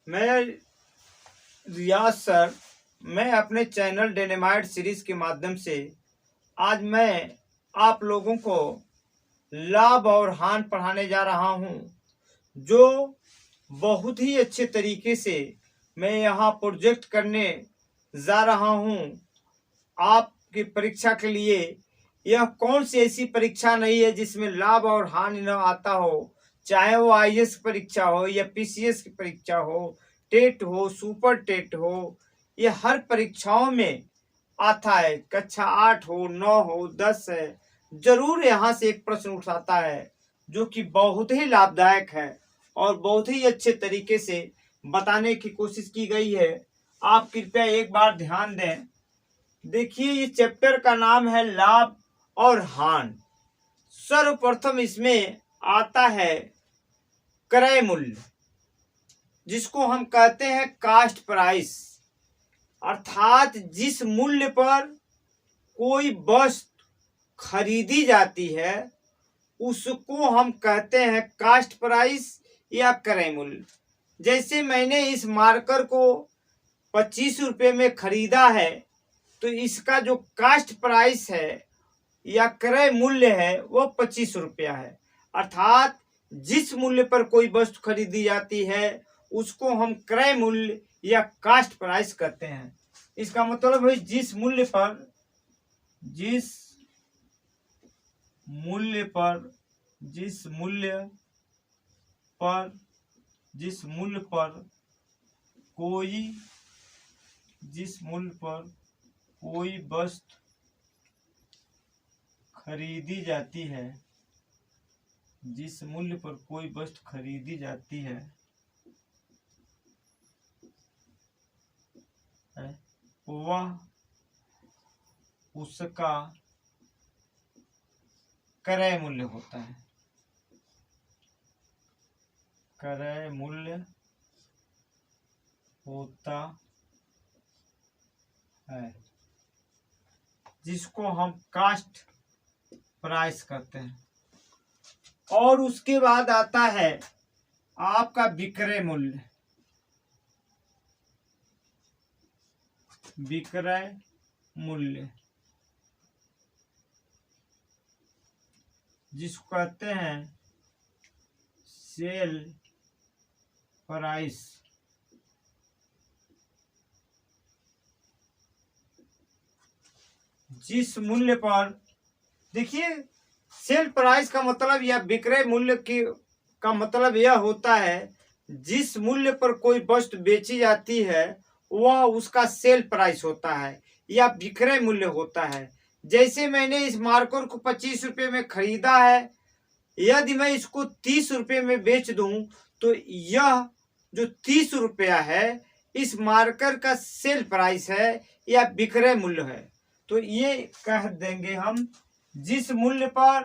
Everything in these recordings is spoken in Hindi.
मैं रियाज सर, मैं अपने चैनल डायनेमाइट सीरीज के माध्यम से आज मैं आप लोगों को लाभ और हानि पढ़ाने जा रहा हूं, जो बहुत ही अच्छे तरीके से मैं यहाँ प्रोजेक्ट करने जा रहा हूं आपकी परीक्षा के लिए। यह कौन सी ऐसी परीक्षा नहीं है जिसमें लाभ और हानि न आता हो, चाहे वो आईएएस परीक्षा हो या पीसीएस की परीक्षा हो, टेट हो, सुपर टेट हो, ये हर परीक्षाओं में आता है। कक्षा 8 हो, 9 हो, 10 है, जरूर यहाँ से एक प्रश्न उठाता है जो कि बहुत ही लाभदायक है और बहुत ही अच्छे तरीके से बताने की कोशिश की गई है। आप कृपया एक बार ध्यान दें। देखिए, ये चैप्टर का नाम है लाभ और हानि। सर्वप्रथम इसमें आता है क्रय मूल्य, जिसको हम कहते हैं कास्ट प्राइस, अर्थात जिस मूल्य पर कोई वस्तु खरीदी जाती है उसको हम कहते हैं कास्ट प्राइस या क्रय मूल्य। जैसे मैंने इस मार्कर को 25 रुपये में खरीदा है, तो इसका जो कास्ट प्राइस है या क्रय मूल्य है वो 25 रुपया है। अर्थात जिस मूल्य पर कोई वस्तु खरीदी जाती है उसको हम क्रय मूल्य या कास्ट प्राइस कहते हैं। इसका मतलब है जिस मूल्य पर कोई वस्तु खरीदी जाती है, जिस मूल्य पर कोई वस्तु खरीदी जाती है वह उसका क्रय मूल्य होता है। क्रय मूल्य होता है, जिसको हम कास्ट प्राइस कहते हैं। और उसके बाद आता है आपका विक्रय मूल्य। विक्रय मूल्य जिसको कहते हैं सेल प्राइस। जिस मूल्य पर, देखिए, सेल प्राइस का मतलब या विक्रय मूल्य का मतलब यह होता है जिस मूल्य पर कोई वस्तु बेची जाती है वह उसका सेल प्राइस होता है या विक्रय मूल्य होता है। जैसे मैंने इस मार्कर को 25 रुपये में खरीदा है, यदि मैं इसको 30 रुपये में बेच दूं तो यह जो 30 रुपया है इस मार्कर का सेल प्राइस है या विक्रय मूल्य है। तो ये कह देंगे हम जिस मूल्य पर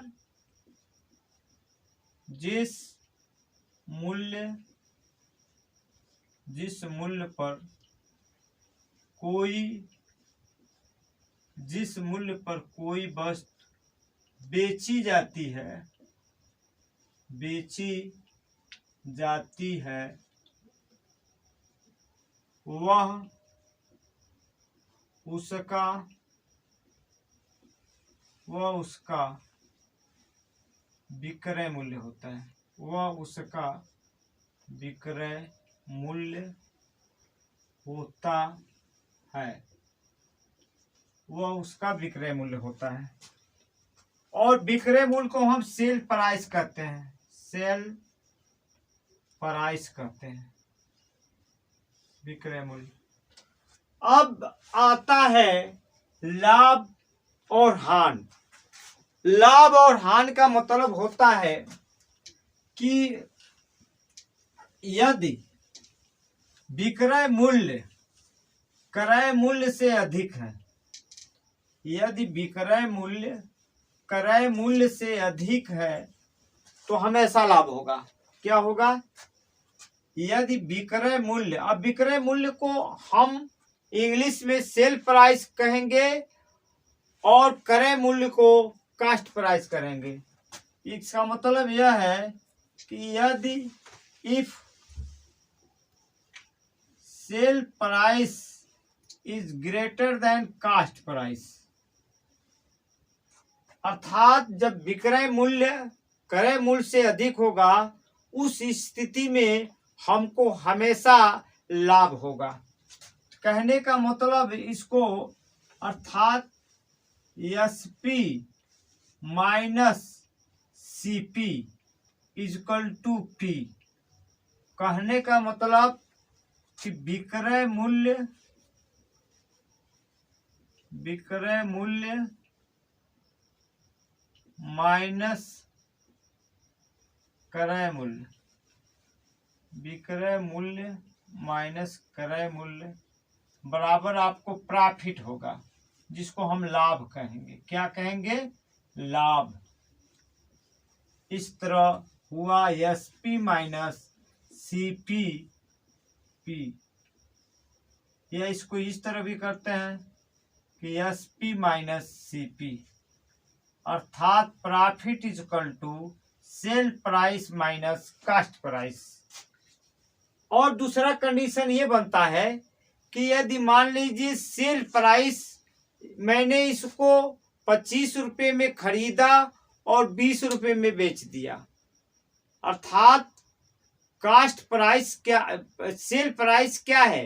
कोई वस्तु बेची जाती है वह उसका विक्रय मूल्य होता है। वह उसका विक्रय मूल्य होता है। वह उसका विक्रय मूल्य होता है। और विक्रय मूल्य को हम सेल प्राइस कहते हैं। सेल प्राइस कहते हैं विक्रय मूल्य। अब आता है लाभ और हानि। लाभ और हानि का मतलब होता है कि यदि विक्रय मूल्य क्रय मूल्य से अधिक है, यदि विक्रय मूल्य क्रय मूल्य से अधिक है तो हमेशा लाभ होगा। क्या होगा? यदि विक्रय मूल्य, अब विक्रय मूल्य को हम इंग्लिश में सेल प्राइस कहेंगे और क्रय मूल्य को कास्ट प्राइस करेंगे। इसका मतलब यह है कि यदि if sale price is greater than cost price, अर्थात जब विक्रय मूल्य क्रय मूल्य से अधिक होगा उस स्थिति में हमको हमेशा लाभ होगा। कहने का मतलब इसको, अर्थात SP minus CP equal to P. कहने का मतलब कि विक्रय मूल्य माइनस क्रय मूल्य, विक्रय मूल्य माइनस क्रय मूल्य बराबर आपको प्रॉफिट होगा, जिसको हम लाभ कहेंगे। क्या कहेंगे? लाभ। इस तरह हुआ एसपी माइनस सीपी पी, या इसको इस तरह भी करते हैं कि एसपी माइनस सीपी, अर्थात profit is equal to sale price minus cost price. और दूसरा कंडीशन ये बनता है कि यदि मान लीजिए सेल प्राइस मैंने इसको 25 रुपये में खरीदा और 20 रुपये में बेच दिया, अर्थात कास्ट प्राइस क्या, सेल प्राइस क्या है,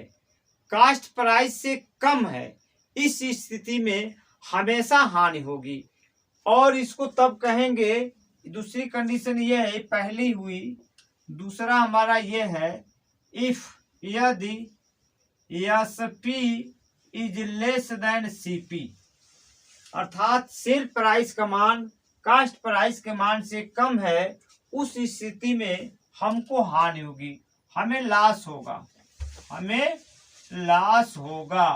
कास्ट प्राइस से कम है, इस स्थिति में हमेशा हानि होगी। और इसको तब कहेंगे, दूसरी कंडीशन ये है, पहली हुई, दूसरा हमारा ये है इफ यदि SP is less than CP, अर्थात सेल प्राइस का मान कास्ट प्राइस के मान से कम है, उस स्थिति में हमको हानि होगी, हमें लॉस होगा, हमें लॉस होगा।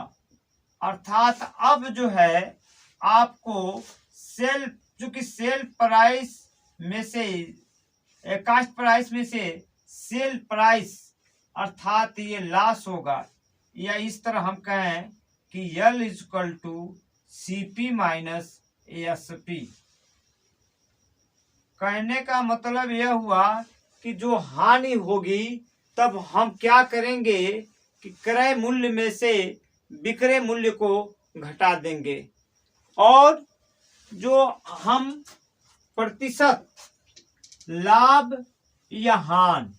अर्थात अब जो है आपको सेल, चूंकि सेल प्राइस में से कास्ट प्राइस में से सेल प्राइस, अर्थात ये लॉस होगा, या इस तरह हम कहें कि L is equal to CP minus SP. कहने का मतलब यह हुआ कि जो हानि होगी तब हम क्या करेंगे कि क्रय मूल्य में से विक्रय मूल्य को घटा देंगे, और जो हम प्रतिशत लाभ या हानि,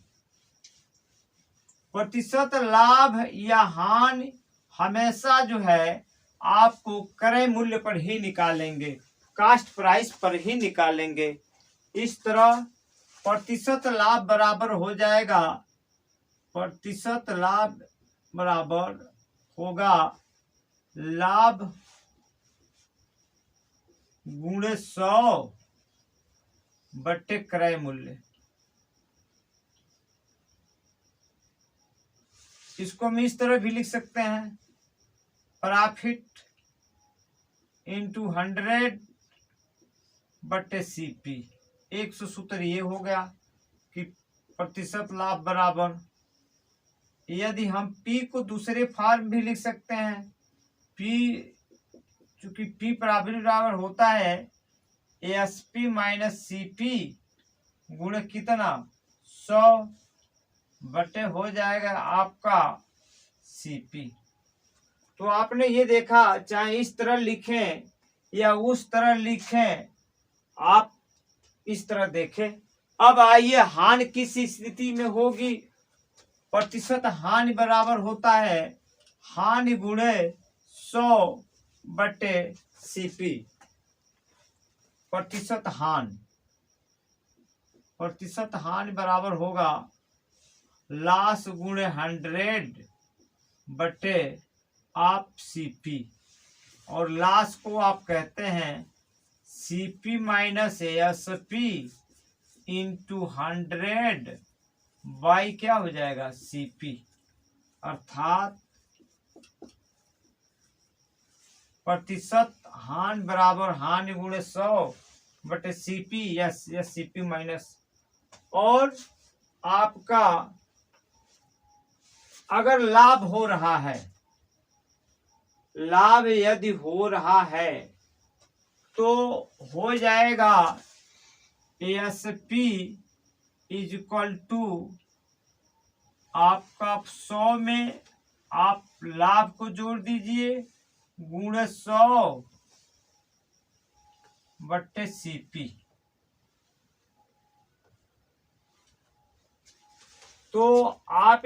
प्रतिशत लाभ या हानि हमेशा जो है आपको क्रय मूल्य पर ही निकालेंगे, कास्ट प्राइस पर ही निकालेंगे। इस तरह प्रतिशत लाभ बराबर हो जाएगा, प्रतिशत लाभ बराबर होगा लाभ गुणे 100 बटे क्रय मूल्य। इसको हम इस तरह भी लिख सकते हैं, प्रॉफिट इंटू 100 बटे सीपी। 100 सूत्र ये हो गया कि प्रतिशत लाभ बराबर, यदि हम पी को दूसरे फॉर्म भी लिख सकते हैं, पी, चूंकि पी बराबर होता है एसपी माइनस सीपी गुणे कितना 100 बटे हो जाएगा आपका सीपी। तो आपने ये देखा, चाहे इस तरह लिखें या उस तरह लिखें, आप इस तरह देखें। अब आइए हानि किस स्थिति में होगी। प्रतिशत हानि बराबर होता है हानि गुणे 100 बटे सीपी। प्रतिशत हानि बराबर होगा लॉस गुणे 100 बटे आप सीपी, और लॉस को आप कहते हैं CP minus SP into 100 by क्या हो जाएगा सीपी, अर्थात प्रतिशत हानि बराबर हानि गुणे 100 बटे सीपी, यस सीपी माइनस। और आपका अगर लाभ हो रहा है, लाभ यदि हो रहा है तो हो जाएगा एसपी इज इक्वल टू आपका 100 में आप लाभ को जोड़ दीजिए, गुणे 100 बट्टे सीपी। तो आप